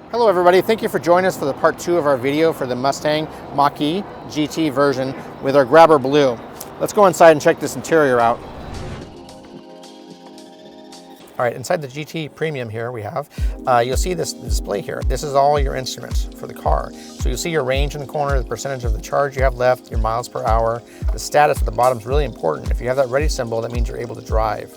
Hello everybody, thank you for joining us for the part 2 of our video for the Mustang Mach-E GT version with our Grabber Blue. Let's go inside and check this interior out. All right, inside the GT Premium here we have, you'll see this display here. This is all your instruments for the car. So you'll see your range in the corner, the percentage of the charge you have left, your miles per hour. The status at the bottom is really important. If you have that ready symbol, that means you're able to drive.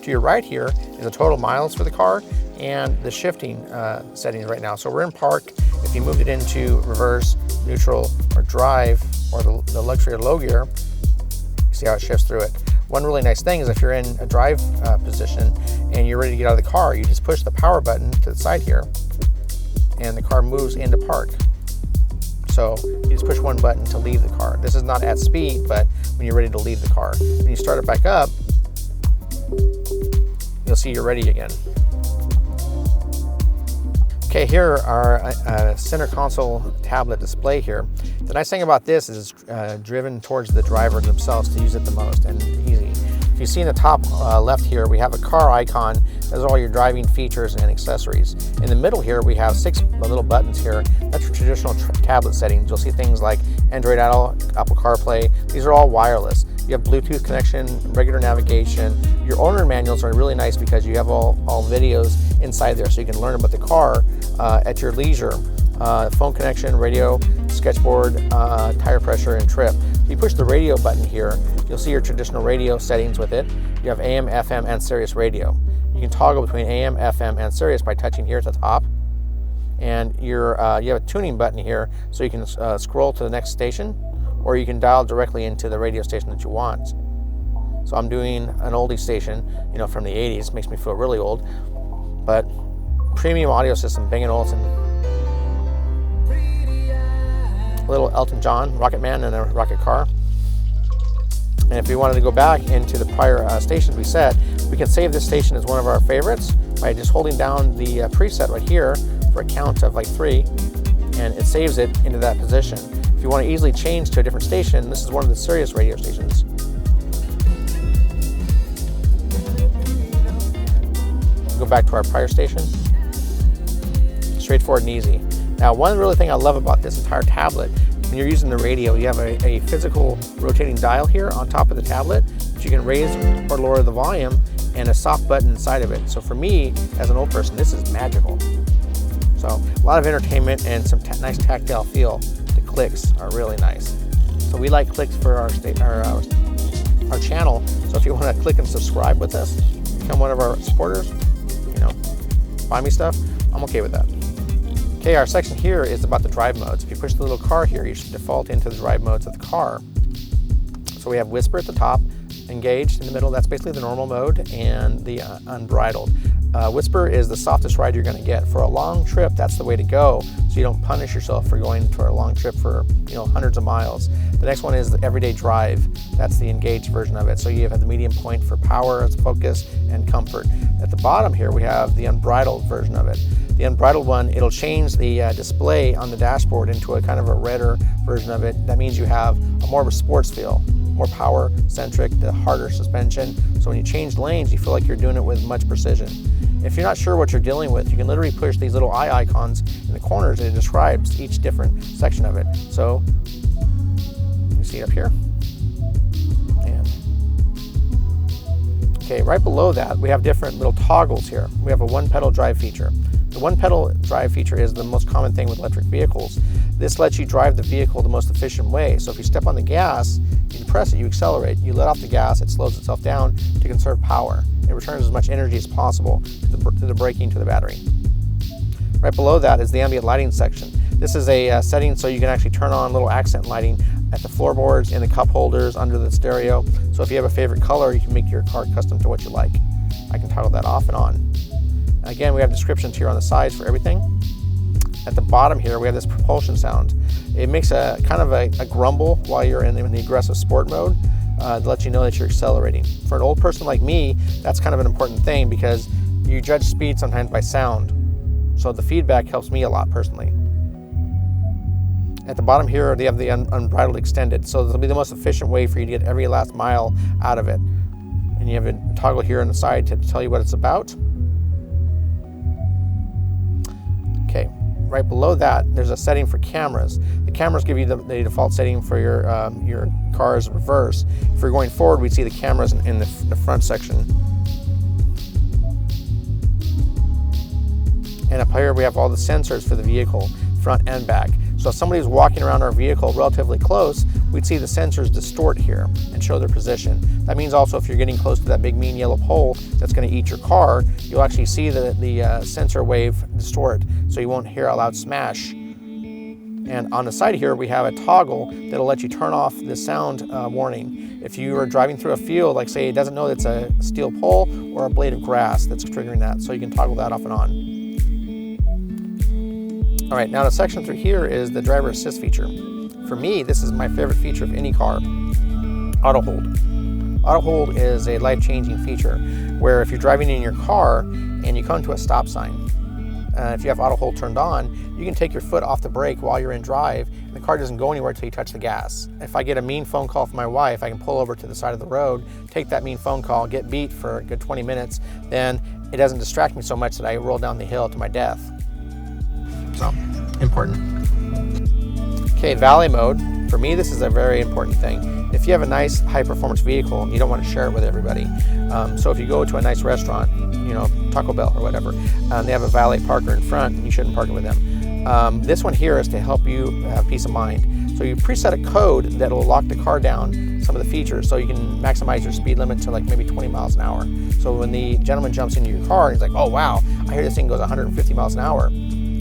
To your right here is the total miles for the car and the shifting settings right now. So we're in park. If you moved it into reverse, neutral, or drive, or the luxury or low gear, you see how it shifts through it. One really nice thing is if you're in a drive position and you're ready to get out of the car, you just push the power button to the side here and the car moves into park. So you just push one button to leave the car. This is not at speed, but when you're ready to leave the car. When you start it back up, you'll see you're ready again. Okay, here our center console tablet display here. The nice thing about this is it's driven towards the driver themselves to use it the most and easy. If you see in the top left here, we have a car icon. Those are all your driving features and accessories. In the middle here, we have 6 little buttons here. That's your traditional tablet settings. You'll see things like Android Auto, Apple CarPlay. These are all wireless. You have Bluetooth connection, regular navigation. Your owner manuals are really nice because you have all videos inside there, so you can learn about the car at your leisure. Phone connection, radio, sketchboard, tire pressure, and trip. If you push the radio button here, you'll see your traditional radio settings with it. You have AM, FM, and Sirius radio. You can toggle between AM, FM, and Sirius by touching here at the top. And you have a tuning button here, so you can scroll to the next station, or you can dial directly into the radio station that you want. So I'm doing an oldie station, from the 80s. Makes me feel really old, but premium audio system, Bang & Olufsen. A little Elton John, Rocket Man, and a rocket car. And if we wanted to go back into the prior stations we set, we can save this station as one of our favorites by just holding down the preset right here for a count of like 3, and it saves it into that position. If you want to easily change to a different station, this is one of the Sirius radio stations. Go back to our prior station. Straightforward and easy. Now, one really thing I love about this entire tablet, when you're using the radio, you have a physical rotating dial here on top of the tablet that you can raise or lower the volume, and a soft button inside of it. So for me, as an old person, this is magical. So a lot of entertainment and some nice tactile feel. The clicks are really nice. So we like clicks for our channel. So if you want to click and subscribe with us, become one of our supporters, buy me stuff, I'm okay with that. Okay, our section here is about the drive modes. If you push the little car here, you should default into the drive modes of the car. So we have Whisper at the top, Engaged in the middle, that's basically the normal mode, and the Unbridled. Whisper is the softest ride you're going to get. For a long trip, that's the way to go, so you don't punish yourself for going for a long trip for hundreds of miles. The next one is the Everyday Drive. That's the Engaged version of it. So you have the medium point for power, focus, and comfort. At the bottom here, we have the Unbridled version of it. The Unbridled one, it'll change the display on the dashboard into a kind of a redder version of it. That means you have more of a sports feel, more power-centric, the harder suspension. So when you change lanes, you feel like you're doing it with much precision. If you're not sure what you're dealing with, you can literally push these little eye icons in the corners, and it describes each different section of it. So you see it up here. And okay, right below that, we have different little toggles here. We have a one-pedal drive feature. The one-pedal drive feature is the most common thing with electric vehicles. This lets you drive the vehicle the most efficient way. So if you step on the gas, you press it, you accelerate. You let off the gas, it slows itself down to conserve power. It returns as much energy as possible to the braking to the battery. Right below that is the ambient lighting section. This is a setting so you can actually turn on little accent lighting at the floorboards, in the cup holders, under the stereo. So if you have a favorite color, you can make your car custom to what you like. I can toggle that off and on. Again, we have descriptions here on the sides for everything. At the bottom here, we have this propulsion sound. It makes a kind of a grumble while you're in the aggressive sport mode to let you know that you're accelerating. For an old person like me, that's kind of an important thing because you judge speed sometimes by sound. So the feedback helps me a lot personally. At the bottom here, they have the Unbridled Extended. So this will be the most efficient way for you to get every last mile out of it. And you have a toggle here on the side to tell you what it's about. Okay, right below that, there's a setting for cameras. The cameras give you the default setting for your car's reverse. If you're going forward, we see the cameras in the front section. And up here we have all the sensors for the vehicle, front and back. So if somebody's walking around our vehicle relatively close, we'd see the sensors distort here and show their position. That means also if you're getting close to that big mean yellow pole that's going to eat your car, you'll actually see the sensor wave distort, so you won't hear a loud smash. And on the side here, we have a toggle that'll let you turn off the sound warning. If you are driving through a field, like say it doesn't know it's a steel pole or a blade of grass that's triggering that, so you can toggle that off and on. All right, now the section through here is the driver assist feature. For me, this is my favorite feature of any car, auto hold. Auto hold is a life-changing feature where if you're driving in your car and you come to a stop sign, if you have auto hold turned on, you can take your foot off the brake while you're in drive, and the car doesn't go anywhere until you touch the gas. If I get a mean phone call from my wife, I can pull over to the side of the road, take that mean phone call, get beat for a good 20 minutes, then it doesn't distract me so much that I roll down the hill to my death. So, important. Okay, valet mode. For me, this is a very important thing. If you have a nice high-performance vehicle, you don't want to share it with everybody. So if you go to a nice restaurant, you know, Taco Bell or whatever, they have a valet parker in front, you shouldn't park it with them. This one here is to help you have peace of mind. So you preset a code that will lock the car down some of the features, so you can maximize your speed limit to like maybe 20 miles an hour. So when the gentleman jumps into your car, he's like, oh wow, I hear this thing goes 150 miles an hour.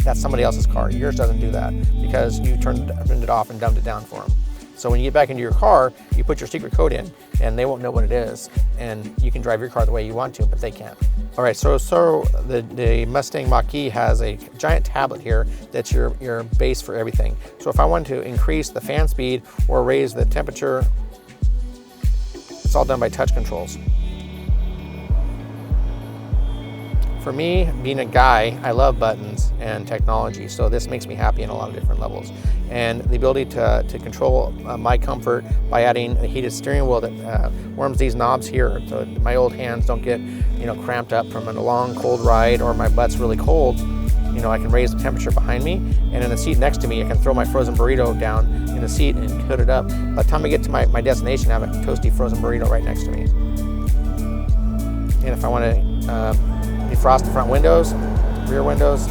That's somebody else's car. Yours doesn't do that because you turned it off and dumbed it down for them. So when you get back into your car, you put your secret code in and they won't know what it is. And you can drive your car the way you want to, but they can't. All right, so the Mustang Mach-E has a giant tablet here that's your base for everything. So if I want to increase the fan speed or raise the temperature, it's all done by touch controls. For me, being a guy, I love buttons and technology, so this makes me happy in a lot of different levels. And the ability to control my comfort by adding a heated steering wheel that warms these knobs here, so my old hands don't get, you know, cramped up from a long cold ride or my butt's really cold. You know, I can raise the temperature behind me, and in the seat next to me, I can throw my frozen burrito down in the seat and hood it up. By the time I get to my destination, I have a toasty frozen burrito right next to me. And if I want to defrost the front windows, rear windows.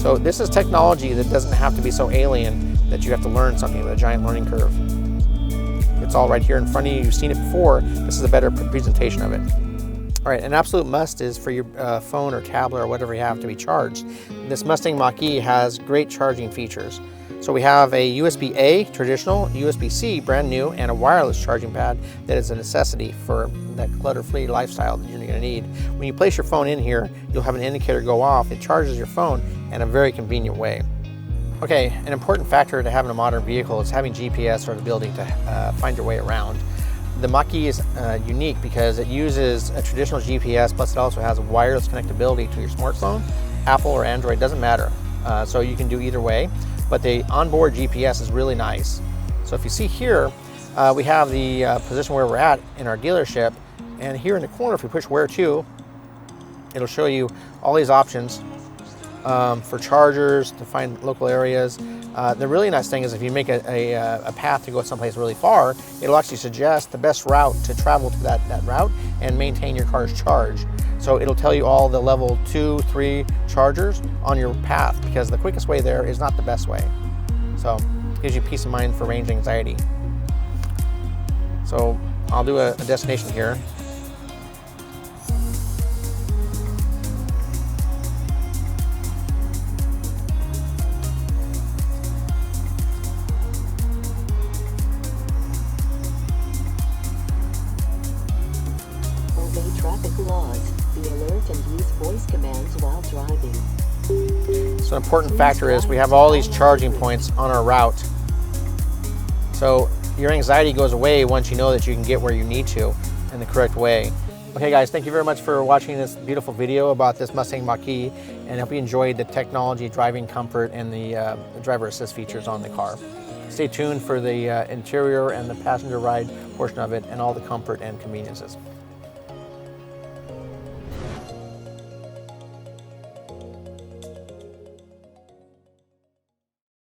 So this is technology that doesn't have to be so alien that you have to learn something with a giant learning curve. It's all right here in front of you. You've seen it before. This is a better presentation of it. All right, an absolute must is for your phone or tablet or whatever you have to be charged. This Mustang Mach-E has great charging features. So we have a USB-A, traditional, USB-C, brand new, and a wireless charging pad that is a necessity for that clutter-free lifestyle that you're going to need. When you place your phone in here, you'll have an indicator go off. It charges your phone in a very convenient way. Okay, an important factor to having a modern vehicle is having GPS or the ability to find your way around. The Mach-E is unique because it uses a traditional GPS, plus it also has a wireless connectability to your smartphone, Apple or Android, doesn't matter. So you can do either way. But the onboard GPS is really nice. So if you see here, we have the position where we're at in our dealership, and here in the corner, if we push where to, it'll show you all these options for chargers, to find local areas. The really nice thing is if you make a path to go someplace really far, it'll actually suggest the best route to travel to that route and maintain your car's charge. So it'll tell you all the level 2, 3 chargers on your path, because the quickest way there is not the best way. So it gives you peace of mind for range anxiety. So I'll do a destination here. Obey traffic laws. Be alert and use voice commands while driving. So an important factor is we have all these charging points on our route. So your anxiety goes away once you know that you can get where you need to in the correct way. Okay guys, thank you very much for watching this beautiful video about this Mustang Mach-E, and I hope you enjoyed the technology, driving comfort, and the driver assist features on the car. Stay tuned for the interior and the passenger ride portion of it and all the comfort and conveniences.